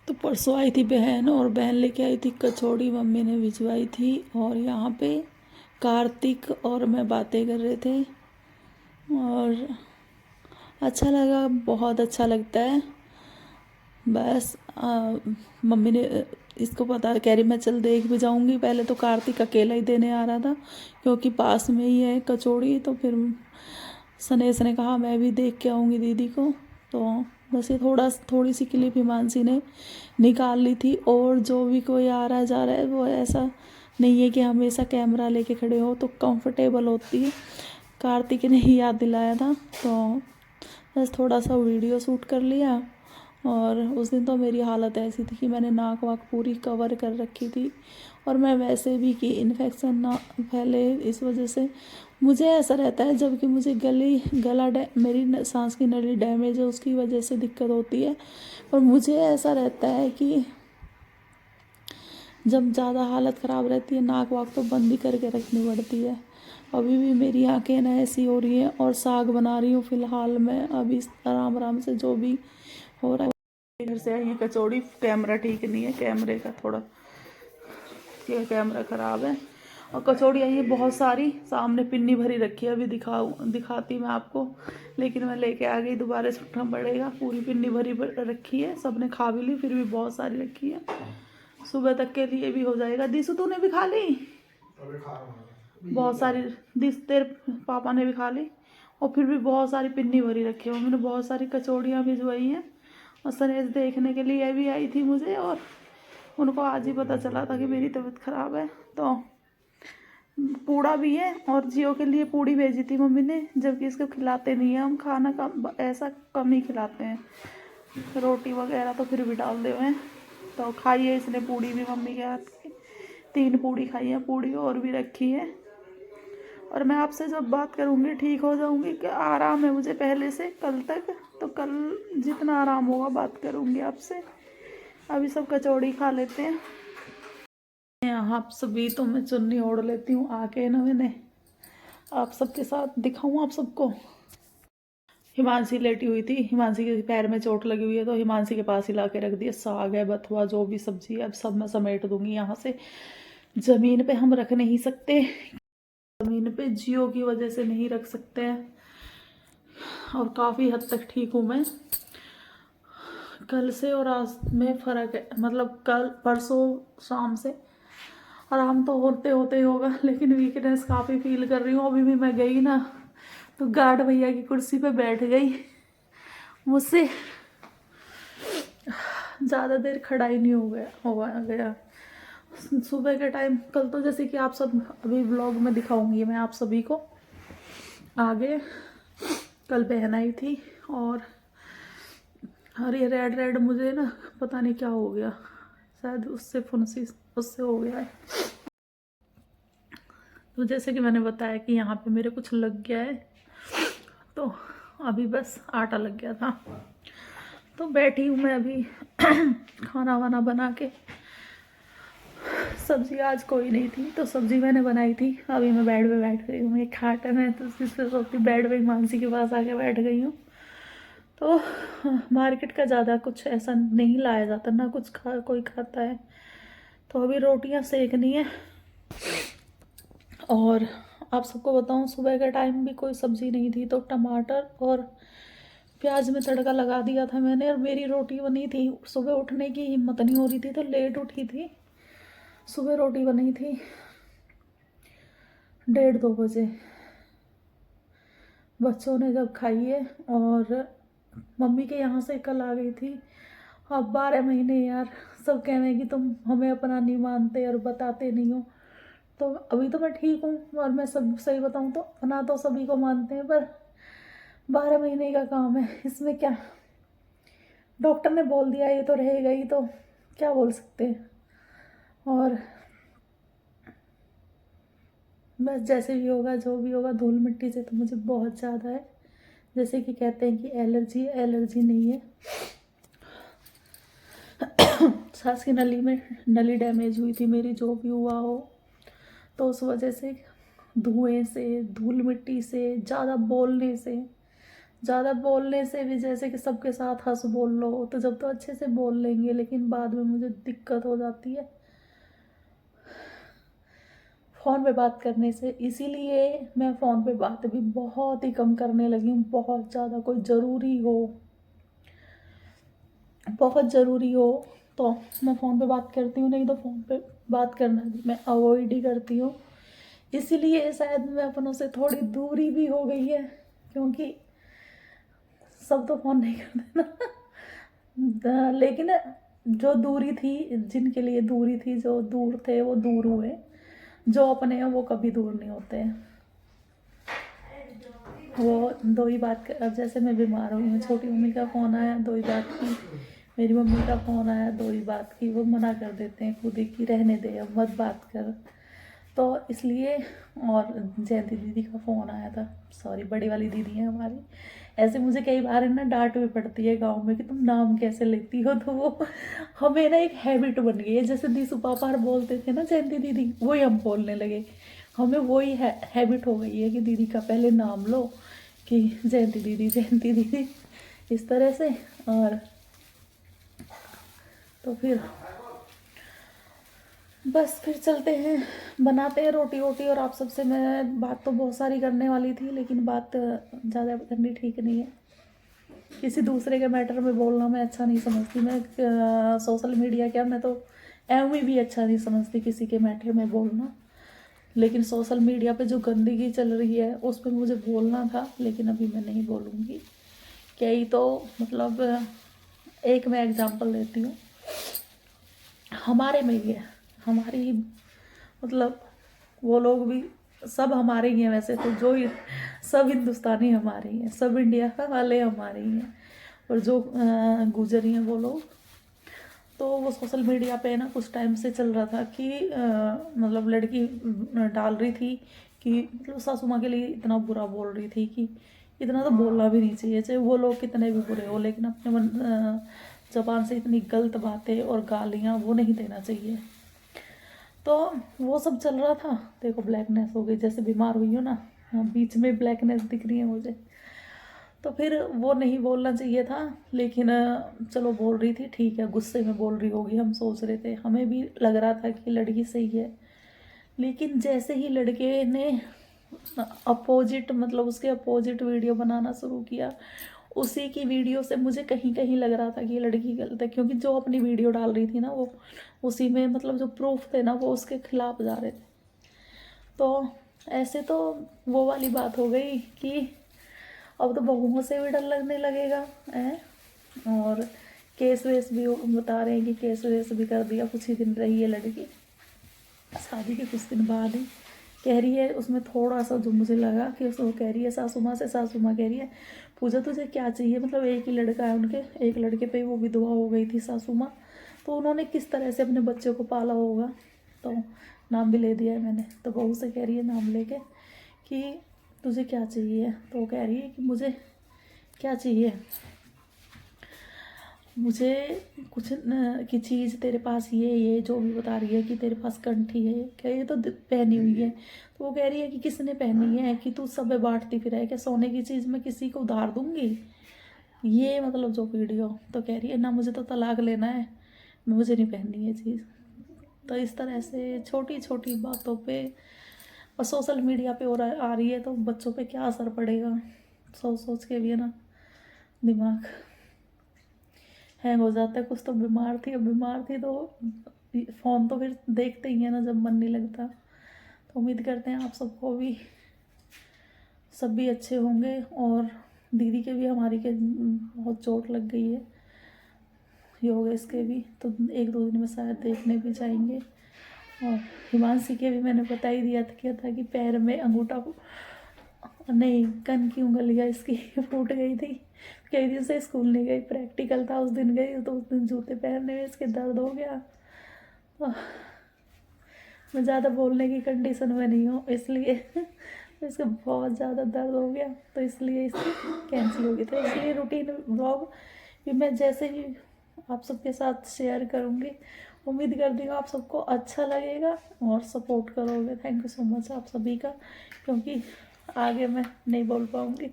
तो परसों आई थी बहन, और बहन लेके आई थी कचौड़ी, मम्मी ने भिजवाई थी। और यहाँ पे कार्तिक और मैं बातें कर रहे थे, और अच्छा लगा, बहुत अच्छा लगता है। बस मम्मी ने इसको पता, कह रही मैं चल देख भी जाऊंगी। पहले तो कार्तिक अकेला ही देने आ रहा था, क्योंकि पास में ही है कचौड़ी। तो फिर सनेस ने कहा मैं भी देख के आऊँगी दीदी को। तो बस ये थोड़ी सी क्लिप हिमांशी ने निकाल ली थी। और जो भी कोई आ रहा है जा रहा है, वो ऐसा नहीं है कि हमेशा कैमरा लेके खड़े हो, तो कंफर्टेबल होती है। कार्तिक ने ही याद दिलाया था, तो बस थोड़ा सा वीडियो शूट कर लिया। और उस दिन तो मेरी हालत ऐसी थी कि मैंने नाक वाक पूरी कवर कर रखी थी, और मैं वैसे भी कि इन्फेक्शन ना फैले इस वजह से। मुझे ऐसा रहता है जबकि मुझे मेरी सांस की नली डैमेज है, उसकी वजह से दिक्कत होती है। और मुझे ऐसा रहता है कि जब ज़्यादा हालत ख़राब रहती है, नाक वाक तो बंद ही करके रखनी पड़ती है। अभी भी मेरी आंखें ना ऐसी हो रही हैं, और साग बना रही हूँ फ़िलहाल मैं अभी आराम आराम से, जो भी हो रहा है। घर से आई है कचौड़ी, कैमरा ठीक नहीं है, कैमरे का थोड़ा ये कैमरा ख़राब है। और कचौड़ी आई है बहुत सारी, सामने पिन्नी भरी रखी है, अभी दिखाती मैं आपको, लेकिन मैं लेके आ गई, दोबारा से उठना पड़ेगा। पूरी पिन्नी भरी रखी है, सबने खा भी ली, फिर भी बहुत सारी रखी है, सुबह तक के लिए भी हो जाएगा। दिसू तूने भी खा ली? अभी खा रहा हूँ। बहुत सारी तेरे पापा ने भी खा ली, और फिर भी बहुत सारी पिन्नी भरी रखी है। मम्मी ने बहुत सारी कचौड़ियाँ भिजवाई हैं, और सनेज देखने के लिए भी आई थी मुझे, और उनको आज ही पता चला था कि मेरी तबीयत ख़राब है। तो पूड़ा भी है, और जियो के लिए पूड़ी भेजी थी मम्मी ने, जबकि इसको खिलाते नहीं है हम, खाना कम, ऐसा कम ही खिलाते हैं, रोटी वगैरह तो फिर भी डाल दे हुए हैं। तो खाई है इसने पूड़ी भी मम्मी के हाथ की, 3 पूड़ी खाई है, पूड़ी और भी रखी है। और मैं आपसे जब बात करूँगी ठीक हो जाऊँगी, कि आराम है मुझे पहले से कल तक, तो कल जितना आराम होगा बात करूँगी आपसे। अभी सब कचौड़ी खा लेते हैं। आप सभी, तो मैं चुन्नी ओढ़ लेती हूँ आके ना, मैंने आप सबके साथ दिखाऊँ आप सबको। हिमांशी लेटी हुई थी, हिमांशी के पैर में चोट लगी हुई है, तो हिमांशी के पास ही ला के रख दिया। साग है, बथुआ, जो भी सब्जी है, अब सब मैं समेट दूंगी यहाँ से। ज़मीन पे हम रख नहीं सकते, ज़मीन पे जियो की वजह से नहीं रख सकते हैं। और काफ़ी हद तक ठीक हूँ मैं, कल से और आज में फ़र्क है, मतलब कल परसों शाम से आराम तो होते होते ही होगा, लेकिन वीकनेस काफ़ी फील कर रही हूँ। अभी भी मैं गई ना, तो गार्ड भैया की कुर्सी पे बैठ गई, मुझसे ज़्यादा देर खड़ा ही नहीं हो गया। सुबह के टाइम कल तो, जैसे कि आप सब अभी व्लॉग में दिखाऊंगी मैं आप सभी को आगे, कल बहन आई थी, और ये रेड रेड मुझे ना पता नहीं क्या हो गया, शायद उससे फुंसी उससे हो गया है। तो जैसे कि मैंने बताया कि यहाँ पे मेरे कुछ लग गया है, तो अभी बस आटा लग गया था, तो बैठी हूँ मैं अभी खाना वाना बना के। सब्जी आज कोई नहीं थी, तो सब्जी मैंने बनाई थी। अभी मैं बेड पे बैठ गई हूँ, एक खाटन है तो इससे सोचती बेड पे मानसी के पास आके बैठ गई हूँ। तो मार्केट का ज़्यादा कुछ ऐसा नहीं लाया जाता ना, कुछ कोई खाता है। तो अभी रोटियां सेकनी है। और आप सबको बताऊं, सुबह के टाइम भी कोई सब्जी नहीं थी, तो टमाटर और प्याज में तड़का लगा दिया था मैंने, और मेरी रोटी बनी थी। सुबह उठने की हिम्मत नहीं हो रही थी, तो लेट उठी थी। सुबह रोटी बनी थी 1:30-2 बजे, बच्चों ने जब खाई है। और मम्मी के यहाँ से कल आ गई थी। अब 12 महीने यार, सब कह रहे हैं कि तुम हमें अपना नहीं मानते और बताते नहीं हो। तो अभी तो मैं ठीक हूँ, और मैं सब सही बताऊँ तो अपना तो सभी को मानते हैं, पर 12 महीने का काम है, इसमें क्या, डॉक्टर ने बोल दिया ये तो रहेगा ही, तो क्या बोल सकते हैं। और बस जैसे भी होगा, जो भी होगा, धूल मिट्टी से तो मुझे बहुत ज़्यादा है। जैसे कि कहते हैं कि एलर्जी, एलर्जी नहीं है। सांस की नली डैमेज हुई थी मेरी, जो भी हुआ हो, तो उस वजह से धुएं से, धूल मिट्टी से, ज़्यादा बोलने से, ज़्यादा बोलने से भी, जैसे कि सबके साथ हंस बोल लो, तो जब तो अच्छे से बोल लेंगे, लेकिन बाद में मुझे दिक्कत हो जाती है फ़ोन पे बात करने से। इसीलिए मैं फ़ोन पे बात भी बहुत ही कम करने लगी हूँ। बहुत ज़्यादा कोई ज़रूरी हो, बहुत ज़रूरी हो तो मैं फ़ोन पे बात करती हूँ, नहीं तो फ़ोन पे बात करना भी मैं अवॉइड ही करती हूँ। इसीलिए शायद मैं अपनों से थोड़ी दूरी भी हो गई है, क्योंकि सब तो फ़ोन नहीं करते ना। लेकिन जो दूरी थी, जिनके लिए दूरी थी, जो दूर थे वो दूर हुए, जो अपने हैं वो कभी दूर नहीं होते हैं। वो दो ही बात कर, अब जैसे मैं बीमार हुई हूँ, छोटी मम्मी का फ़ोन आया, दो ही बात की। मेरी मम्मी का फ़ोन आया, दो ही बात की। वो मना कर देते हैं खुद ही कि रहने दे, अब मत बात कर। तो इसलिए, और जयंती दीदी का फ़ोन आया था, सॉरी बड़ी वाली दीदी है हमारी। ऐसे मुझे कई बार ना डांट भी पड़ती है गांव में कि तुम नाम कैसे लेती हो, तो वो हमें ना एक हैबिट बन गई है। जैसे दीसू पापा बोलते थे ना जयंती दीदी, वही हम बोलने लगे। हमें वही हैबिट हो गई है कि दीदी का पहले नाम लो, कि जयंती दीदी, जयंती दीदी, इस तरह से। और तो फिर बस फिर चलते हैं, बनाते हैं रोटी वोटी। और आप सबसे मैं बात तो बहुत सारी करने वाली थी, लेकिन बात ज़्यादा करनी ठीक नहीं है। किसी दूसरे के मैटर में बोलना मैं अच्छा नहीं समझती। मैं सोशल मीडिया क्या, मैं तो एवं भी अच्छा नहीं समझती किसी के मैटर में बोलना। लेकिन सोशल मीडिया पे जो गंदगी चल रही है उस पर मुझे बोलना था, लेकिन अभी मैं नहीं बोलूँगी। क्या ही तो मतलब, एक मैं एग्जांपल देती हूँ, हमारे में ही है, हमारी मतलब वो लोग भी सब हमारे ही हैं वैसे तो, जो सब हिंदुस्तानी हमारे ही हैं, सब इंडिया का वाले हमारे ही हैं। और जो गुजरी हैं वो लोग, तो वो सोशल मीडिया पे ना कुछ टाइम से चल रहा था कि मतलब लड़की डाल रही थी कि मतलब सासू माँ के लिए इतना बुरा बोल रही थी कि इतना तो बोलना भी नहीं चाहिए, चाहे वो लोग कितने भी बुरे हो, लेकिन अपने मन ज़बान से इतनी गलत बातें और गालियाँ वो नहीं देना चाहिए। तो वो सब चल रहा था। देखो ब्लैकनेस हो गई, जैसे बीमार हुई हो ना, बीच में ब्लैकनेस दिख रही है मुझे। तो फिर वो नहीं बोलना चाहिए था, लेकिन चलो बोल रही थी, ठीक है, गुस्से में बोल रही होगी, हम सोच रहे थे, हमें भी लग रहा था कि लड़की सही है। लेकिन जैसे ही लड़के ने अपोजिट, मतलब उसके अपोजिट वीडियो बनाना शुरू किया, उसी की वीडियो से मुझे कहीं कहीं लग रहा था कि ये लड़की गलत है, क्योंकि जो अपनी वीडियो डाल रही थी ना, वो उसी में मतलब जो प्रूफ थे ना वो उसके खिलाफ जा रहे थे। तो ऐसे तो वो वाली बात हो गई कि अब तो बहुओं से भी डर लगने लगेगा है। और केस वेस भी बता रहे हैं कि केस वेस भी कर दिया। कुछ ही दिन रही है लड़की, शादी के कुछ दिन बाद ही कह रही है, उसमें थोड़ा सा जो मुझे लगा कि उसको कह रही है सासू माँ से, सासू माँ कह रही है पूजा तुझे क्या चाहिए, मतलब एक ही लड़का है उनके, एक लड़के पे वो विधवा हो गई थी सासू माँ, तो उन्होंने किस तरह से अपने बच्चे को पाला होगा। तो नाम भी ले दिया है मैंने। तो बहू से कह रही है नाम लेके कि तुझे क्या चाहिए, तो वो कह रही है कि मुझे क्या चाहिए, मुझे कुछ न की चीज़ तेरे पास, ये जो भी बता रही है कि तेरे पास कंठी है, क्या ये तो पहनी हुई है। तो वो कह रही है कि किसने पहनी है, कि तू सब बांटती फिर है क्या, सोने की चीज़ मैं किसी को उधार दूंगी, ये मतलब जो वीडियो। तो कह रही है ना मुझे तो तलाक लेना है, मुझे नहीं पहननी है चीज़। तो इस तरह से छोटी छोटी बातों पे, और सोशल मीडिया पे और आ रही है, तो बच्चों पे क्या असर पड़ेगा, सोच सोच के भी है ना दिमाग हैंग हो जाता है। कुछ तो बीमार थी, अब बीमार थी तो फ़ोन तो फिर देखते ही है ना जब मन नहीं लगता। तो उम्मीद करते हैं आप सबको भी, सब भी अच्छे होंगे। और दीदी के भी, हमारी के बहुत चोट लग गई है, योगेश के भी, तो एक दो दिन में शायद देखने भी जाएंगे। और हिमांशी के भी मैंने बता ही दिया था, क्या था कि पैर में अंगूठा, नहीं कन की उंगलियाँ इसकी फूट गई थी। कई दिन से स्कूल नहीं गई, प्रैक्टिकल था उस दिन गई, तो उस दिन जूते पहनने में इसके दर्द हो गया। तो मैं ज़्यादा बोलने की कंडीशन में नहीं हूँ, इसलिए तो इसका बहुत ज़्यादा दर्द हो गया, तो इसलिए इसकी कैंसिल हो गई। तो इसलिए रूटीन व्लॉग भी मैं जैसे ही आप सबके साथ शेयर करूँगी। उम्मीद करती हूँ आप सबको अच्छा लगेगा और सपोर्ट करोगे। थैंक यू सो मच आप सभी का, क्योंकि आगे मैं नहीं बोल पाऊँगी।